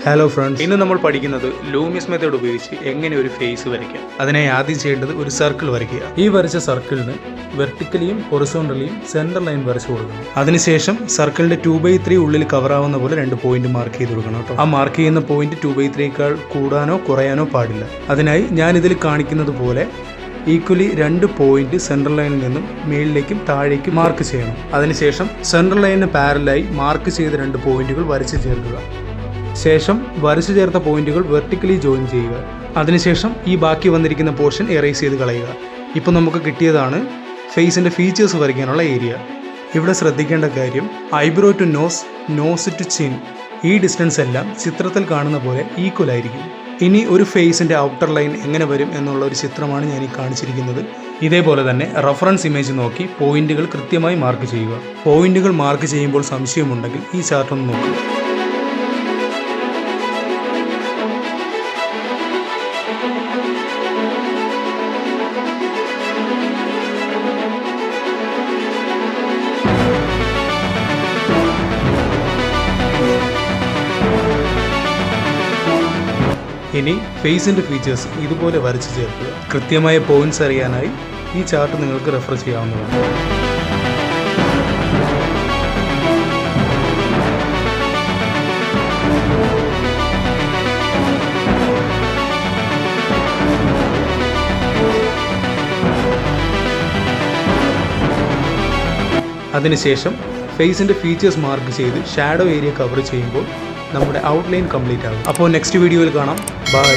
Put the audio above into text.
Hello friends, ഇന്ന് നമ്മൾ പഠിക്കുന്നത് ലൂമിസ് മെത്തേഡ് ഉപയോഗിച്ച് എങ്ങനെ ഒരു ഫേസ് വരയ്ക്കാം. അതിനായി ആദ്യം ചെയ്യേണ്ടത് ഒരു സർക്കിൾ വരയ്ക്കുക. ഈ വരച്ച സർക്കിളിന് വെർട്ടിക്കലിയും ഹൊറിസോണ്ടലിയും സെൻട്രൽ ലൈൻ വരച്ചു കൊടുക്കണം. അതിനുശേഷം സർക്കിളിന്റെ 2/3 ഉള്ളിൽ കവർ ആവുന്ന പോലെ 2 പോയിന്റ് മാർക്ക് ചെയ്ത് കൊടുക്കണം കേട്ടോ. ആ മാർക്ക് ചെയ്യുന്ന പോയിന്റ് 2/3യേക്കാൾ കൂടാനോ കുറയാനോ പാടില്ല. അതിനായി ഞാൻ ഇതിൽ കാണിക്കുന്നത് പോലെ ഈക്വലി 2 പോയിന്റ് സെൻട്രൽ ലൈനിൽ നിന്നും മേളിലേക്കും താഴേക്കും മാർക്ക് ചെയ്യണം. അതിനുശേഷം സെൻട്രൽ ലൈനിന് പാരലായി മാർക്ക് ചെയ്ത 2 പോയിന്റുകൾ വരച്ച് ചേർക്കുക. ശേഷം വരച്ചു ചേർത്ത പോയിന്റുകൾ വെർട്ടിക്കലി ജോയിൻ ചെയ്യുക. അതിനുശേഷം ഈ ബാക്കി വന്നിരിക്കുന്ന പോർഷൻ എറേസ് ചെയ്ത് കളയുക. ഇപ്പോൾ നമുക്ക് കിട്ടിയതാണ് ഫേസിൻ്റെ ഫീച്ചേഴ്സ് വരയ്ക്കാനുള്ള ഏരിയ. ഇവിടെ ശ്രദ്ധിക്കേണ്ട കാര്യം, eyebrow to nose, nose to chin, ഈ ഡിസ്റ്റൻസ് എല്ലാം ചിത്രത്തിൽ കാണുന്ന പോലെ ഈക്വൽ ആയിരിക്കും. ഇനി ഒരു ഫേസിൻ്റെ ഔട്ടർ ലൈൻ എങ്ങനെ വരും എന്നുള്ള ഒരു ചിത്രമാണ് ഞാൻ ഈ കാണിച്ചിരിക്കുന്നത്. ഇതേപോലെ തന്നെ റഫറൻസ് ഇമേജ് നോക്കി പോയിന്റുകൾ കൃത്യമായി മാർക്ക് ചെയ്യുക. പോയിന്റുകൾ മാർക്ക് ചെയ്യുമ്പോൾ സംശയമുണ്ടെങ്കിൽ ഈ ചാർട്ട് ഒന്ന് നോക്കുക. ഇനി ഫേസിൻ്റെ ഫീച്ചേഴ്സ് ഇതുപോലെ വരച്ച് ചേർക്കുക. കൃത്യമായ പോയിന്റ്സ് അറിയാനായി ഈ ചാർട്ട് നിങ്ങൾക്ക് റെഫർ ചെയ്യാവുന്നതാണ്. അതിനുശേഷം ഫേസിൻ്റെ ഫീച്ചേഴ്സ് മാർക്ക് ചെയ്ത് ഷാഡോ ഏരിയ കവർ ചെയ്യുമ്പോൾ നമ്മുടെ ഔട്ട്ലൈൻ കംപ്ലീറ്റ് ആകും. അപ്പോൾ നെക്സ്റ്റ് വീഡിയോയിൽ കാണാം. ബൈ.